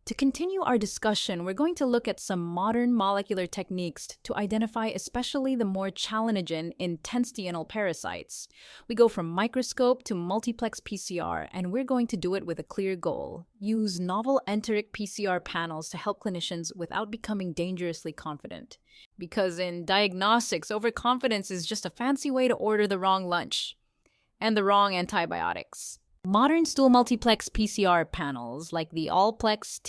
To continue our discussion, we're going to look at some modern molecular techniques to identify especially the more challenging intestinal parasites. We go from microscope to multiplex PCR, and we're going to do it with a clear goal: use novel enteric PCR panels to help clinicians without becoming dangerously confident. Because in diagnostics, overconfidence is just a fancy way to order the wrong lunch and the wrong antibiotics. Modern stool multiplex PCR panels, like the Allplex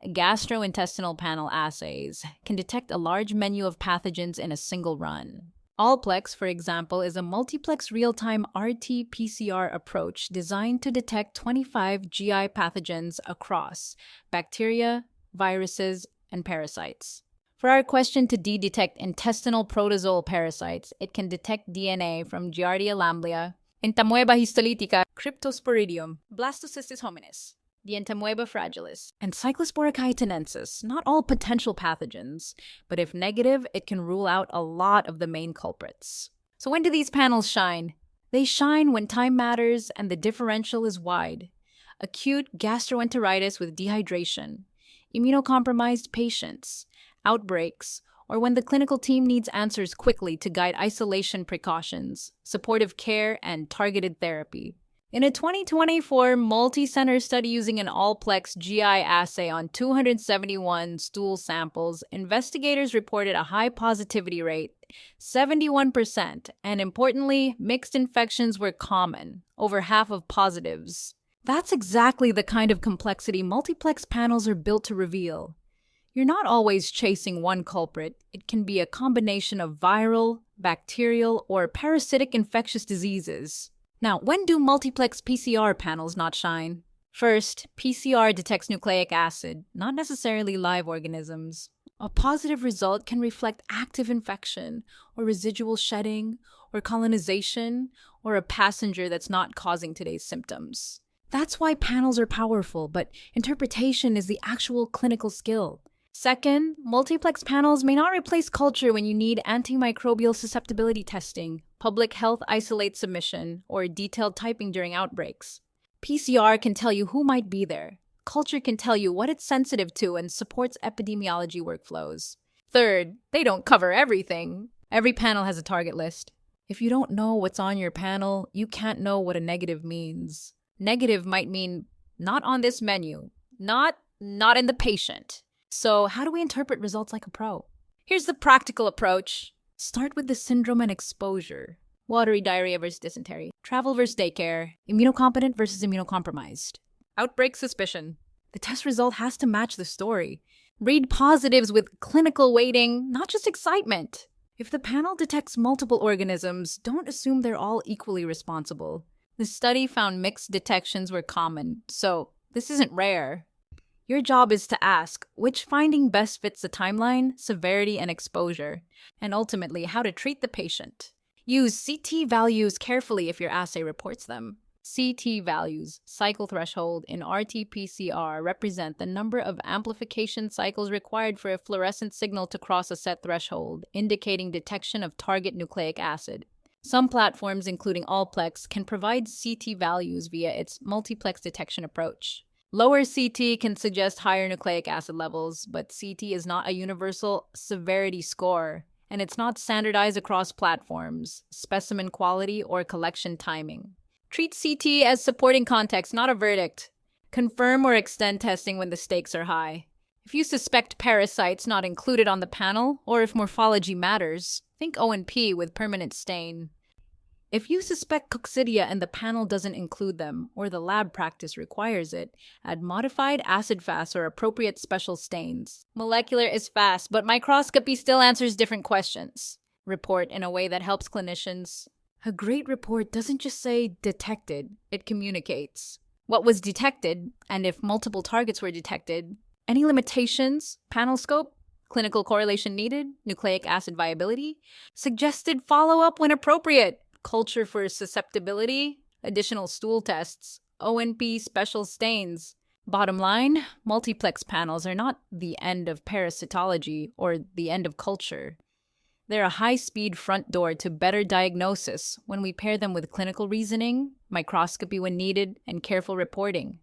Gastrointestinal Panel Assays, can detect a large menu of pathogens in a single run. Allplex, for example, is a multiplex real-time RT-PCR approach designed to detect 25 GI pathogens across bacteria, viruses, and parasites. For our question to detect intestinal protozoal parasites, it can detect DNA from Giardia lamblia, Entamoeba histolytica, Cryptosporidium, Blastocystis hominis, the Entamoeba fragilis, and Cyclospora cayetanensis, not all potential pathogens, but if negative, it can rule out a lot of the main culprits. So when do these panels shine? They shine when time matters and the differential is wide. Acute gastroenteritis with dehydration, immunocompromised patients, outbreaks, or when the clinical team needs answers quickly to guide isolation precautions, supportive care, and targeted therapy. In a 2024 multi-center study using an Allplex GI assay on 271 stool samples, investigators reported a high positivity rate, 71%, and importantly, mixed infections were common, over half of positives. That's exactly the kind of complexity multiplex panels are built to reveal. You're not always chasing one culprit. It can be a combination of viral, bacterial, or parasitic infectious diseases. Now, when do multiplex PCR panels not shine? First, PCR detects nucleic acid, not necessarily live organisms. A positive result can reflect active infection, or residual shedding, or colonization, or a passenger that's not causing today's symptoms. That's why panels are powerful, but interpretation is the actual clinical skill. Second, multiplex panels may not replace culture when you need antimicrobial susceptibility testing, public health isolate submission, or detailed typing during outbreaks. PCR can tell you who might be there. Culture can tell you what it's sensitive to and supports epidemiology workflows. Third, they don't cover everything. Every panel has a target list. If you don't know what's on your panel, you can't know what a negative means. Negative might mean not on this menu, not in the patient. So how do we interpret results like a pro? Here's the practical approach. Start with the syndrome and exposure. Watery diarrhea versus dysentery. Travel versus daycare. Immunocompetent versus immunocompromised. Outbreak suspicion. The test result has to match the story. Read positives with clinical weighting, not just excitement. If the panel detects multiple organisms, don't assume they're all equally responsible. The study found mixed detections were common, so this isn't rare. Your job is to ask which finding best fits the timeline, severity, and exposure, and ultimately how to treat the patient. Use CT values carefully if your assay reports them. CT values, cycle threshold, in RT-PCR represent the number of amplification cycles required for a fluorescent signal to cross a set threshold, indicating detection of target nucleic acid. Some platforms, including Allplex, can provide CT values via its multiplex detection approach. Lower CT can suggest higher nucleic acid levels, but CT is not a universal severity score, and it's not standardized across platforms, specimen quality, or collection timing. Treat CT as supporting context, not a verdict. Confirm or extend testing when the stakes are high. If you suspect parasites not included on the panel, or if morphology matters, think O&P with permanent stain. If you suspect coccidia and the panel doesn't include them, or the lab practice requires it, add modified acid-fast or appropriate special stains. Molecular is fast, but microscopy still answers different questions. Report in a way that helps clinicians. A great report doesn't just say detected, it communicates what was detected, and if multiple targets were detected, any limitations, panel scope, clinical correlation needed, nucleic acid viability, suggested follow-up when appropriate, culture for susceptibility, additional stool tests, O&P special stains. Bottom line, multiplex panels are not the end of parasitology or the end of culture. They're a high-speed front door to better diagnosis when we pair them with clinical reasoning, microscopy when needed, and careful reporting.